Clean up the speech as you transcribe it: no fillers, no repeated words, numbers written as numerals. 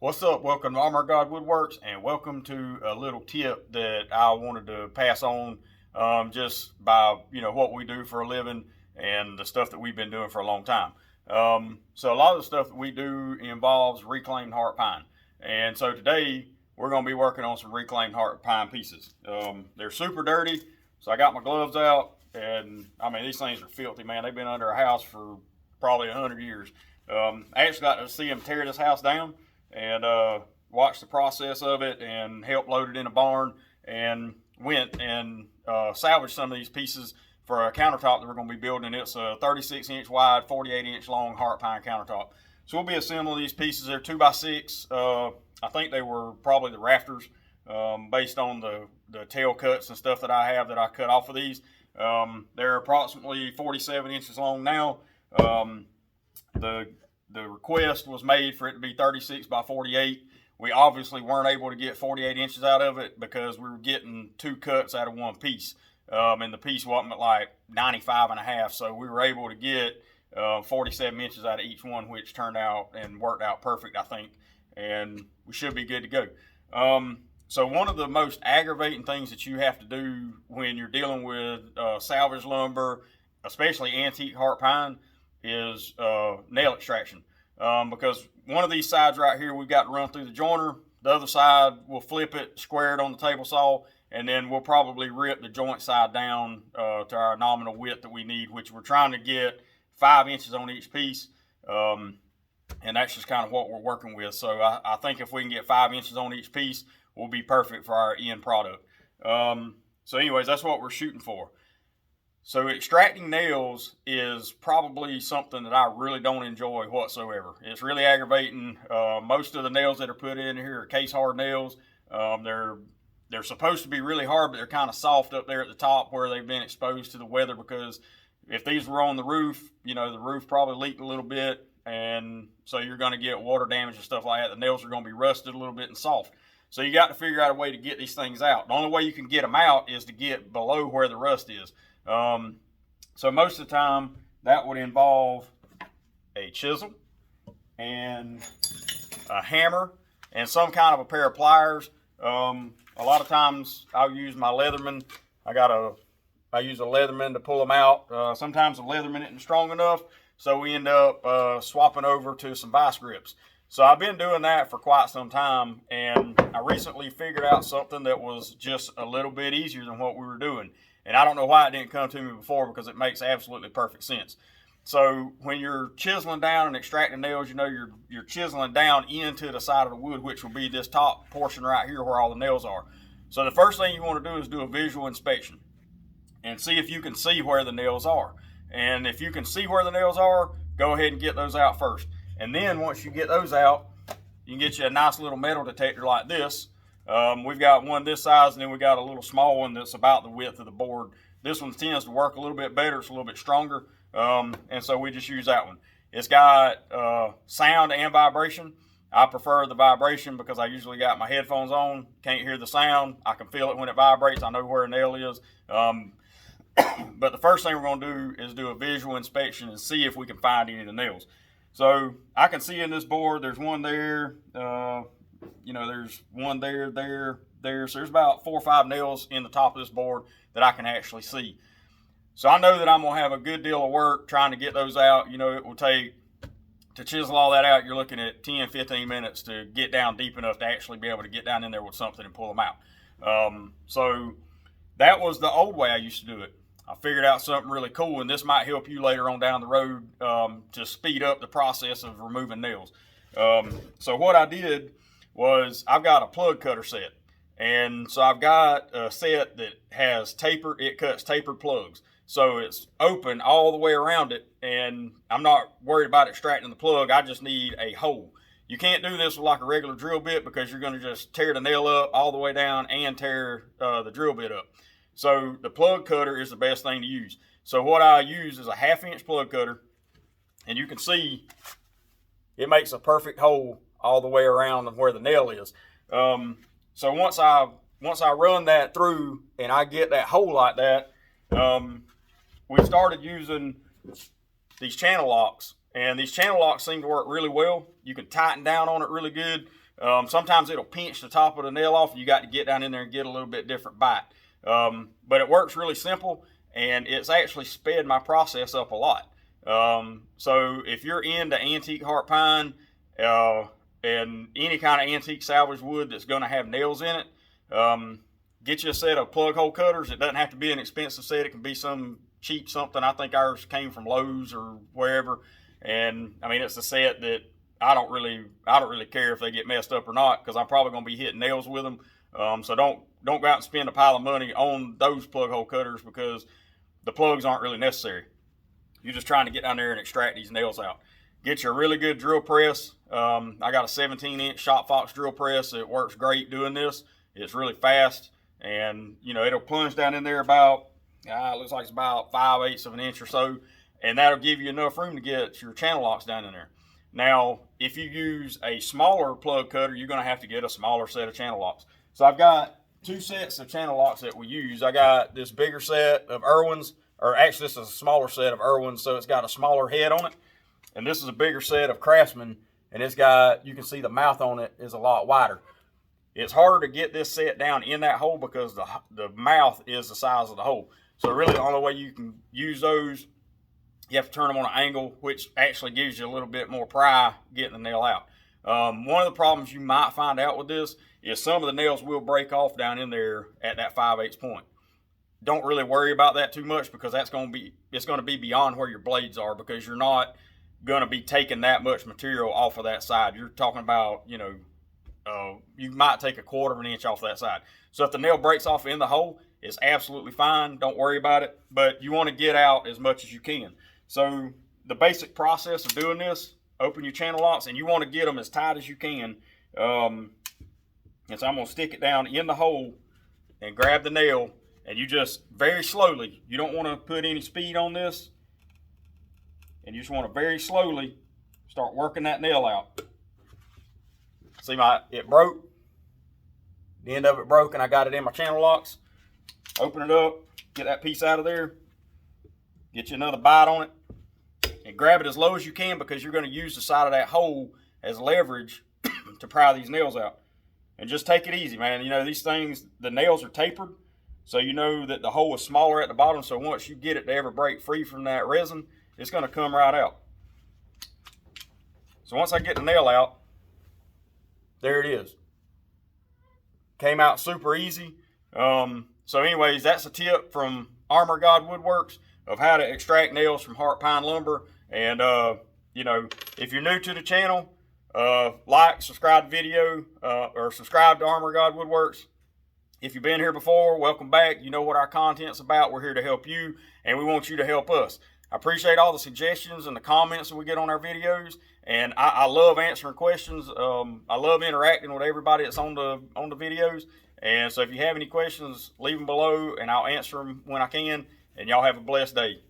What's up? Welcome to Armor God Woodworks, and welcome to a little tip that I wanted to pass on, just by what we do for a living and the stuff that we've been doing for a long time. So a lot of the stuff that we do involves reclaimed heart pine, and so today we're going to be working on some reclaimed heart pine pieces. They're super dirty, so I got my gloves out, and I mean these things are filthy, man. They've been under our house for probably 100 years. I actually got to see them tear this house down and watched the process of it and helped load it in a barn and went and salvaged some of these pieces for a countertop that we're going to be building. It's a 36-inch wide, 48-inch long heart pine countertop. So we'll be assembling these pieces. They're 2x6. I think they were probably the rafters, based on the tail cuts and stuff that I have that I cut off of these. They're approximately 47 inches long now. The request was made for it to be 36 by 48. We obviously weren't able to get 48 inches out of it because we were getting two cuts out of one piece. And the piece wasn't like 95 and a half. So we were able to get 47 inches out of each one, which turned out and worked out perfect, I think. And we should be good to go. So one of the most aggravating things that you have to do when you're dealing with salvage lumber, especially antique heart pine, is nail extraction, because one of these sides right here we've got to run through the joiner. The other side we'll flip it, square it on the table saw, and then we'll probably rip the joint side down to our nominal width that we need, which we're trying to get 5 inches on each piece, and that's just kind of what we're working with. So I think if we can get 5 inches on each piece, we'll be perfect for our end product. So anyways, that's what we're shooting for. So extracting nails is probably something that I really don't enjoy whatsoever. It's really aggravating. Most of the nails that are put in here are case hard nails. They're supposed to be really hard, but they're kind of soft up there at the top where they've been exposed to the weather, because if these were on the roof, the roof probably leaked a little bit, and so you're going to get water damage and stuff like that. The nails are going to be rusted a little bit and soft. So you got to figure out a way to get these things out. The only way you can get them out is to get below where the rust is. So most of the time that would involve a chisel and a hammer and some kind of a pair of pliers. A lot of times I'll use my Leatherman. I use a Leatherman to pull them out. Sometimes the Leatherman isn't strong enough, so we end up swapping over to some vice grips. So I've been doing that for quite some time, and I recently figured out something that was just a little bit easier than what we were doing. And I don't know why it didn't come to me before, because it makes absolutely perfect sense. So when you're chiseling down and extracting nails, you're chiseling down into the side of the wood, which will be this top portion right here where all the nails are. So the first thing you want to do is do a visual inspection and see if you can see where the nails are. And if you can see where the nails are, go ahead and get those out first. And then once you get those out, you can get you a nice little metal detector like this. We've got one this size, and then we got a little small one that's about the width of the board. This one tends to work a little bit better. It's a little bit stronger, and so we just use that one. It's got sound and vibration. I prefer the vibration because I usually got my headphones on, can't hear the sound. I can feel it when it vibrates. I know where a nail is. But the first thing we're going to do is do a visual inspection and see if we can find any of the nails. So I can see in this board there's one there. There's one there. So there's about 4 or 5 nails in the top of this board that I can actually see. So I know that I'm going to have a good deal of work trying to get those out. It will take, to chisel all that out, you're looking at 10, 15 minutes to get down deep enough to actually be able to get down in there with something and pull them out. So that was the old way I used to do it. I figured out something really cool, and this might help you later on down the road to speed up the process of removing nails. So what I did was I've got a plug cutter set. And so I've got a set that has it cuts tapered plugs. So it's open all the way around it, and I'm not worried about extracting the plug. I just need a hole. You can't do this with like a regular drill bit, because you're going to just tear the nail up all the way down and tear the drill bit up. So the plug cutter is the best thing to use. So what I use is a 1/2-inch plug cutter, and you can see it makes a perfect hole all the way around where the nail is. So once I run that through and I get that hole like that, we started using these channel locks, and these channel locks seem to work really well. You can tighten down on it really good. Sometimes it'll pinch the top of the nail off, and you got to get down in there and get a little bit different bite. But it works really simple, and it's actually sped my process up a lot. So if you're into antique heart pine and any kind of antique salvage wood that's going to have nails in it, get you a set of plug hole cutters. It doesn't have to be an expensive set. It can be some cheap something. I think ours came from Lowe's or wherever. And I mean, it's a set that I don't really care if they get messed up or not, because I'm probably going to be hitting nails with them. So don't go out and spend a pile of money on those plug hole cutters, because the plugs aren't really necessary. You're just trying to get down there and extract these nails out. Get you a really good drill press. I got a 17-inch Shop Fox drill press. It works great doing this. It's really fast, and it'll plunge down in there about, it looks like it's about 5/8 of an inch or so, and that'll give you enough room to get your channel locks down in there. Now, if you use a smaller plug cutter, you're going to have to get a smaller set of channel locks. So I've got 2 sets of channel locks that we use. I got this bigger set of Irwins, or actually this is a smaller set of Irwins, so it's got a smaller head on it. And this is a bigger set of Craftsman, and it's got, you can see the mouth on it is a lot wider. It's harder to get this set down in that hole because the mouth is the size of the hole. So really the only way you can use those, you have to turn them on an angle, which actually gives you a little bit more pry getting the nail out. One of the problems you might find out with this is some of the nails will break off down in there at that 5/8 point. Don't really worry about that too much, because it's going to be beyond where your blades are, because you're not going to be taking that much material off of that side. You're talking about, you might take 1/4 of an inch off that side. So if the nail breaks off in the hole, it's absolutely fine. Don't worry about it, but you want to get out as much as you can. So the basic process of doing this, open your channel locks, and you want to get them as tight as you can. And so I'm going to stick it down in the hole and grab the nail, and you just very slowly, you don't want to put any speed on this, and you just want to very slowly start working that nail out. See, it broke. The end of it broke, and I got it in my channel locks. Open it up, get that piece out of there, get you another bite on it, and grab it as low as you can, because you're going to use the side of that hole as leverage to pry these nails out. And just take it easy, man. These things, the nails are tapered, so you know that the hole is smaller at the bottom, so once you get it to ever break free from that resin, it's going to come right out. So once I get the nail out, there it is. Came out super easy. So anyways, that's a tip from Armor God Woodworks of how to extract nails from heart pine lumber. And, if you're new to the channel, like, subscribe to the video, or subscribe to Armor God Woodworks. If you've been here before, welcome back. You know what our content's about. We're here to help you, and we want you to help us. I appreciate all the suggestions and the comments that we get on our videos, and I love answering questions. I love interacting with everybody that's on the videos. And so if you have any questions, leave them below, and I'll answer them when I can. And y'all have a blessed day.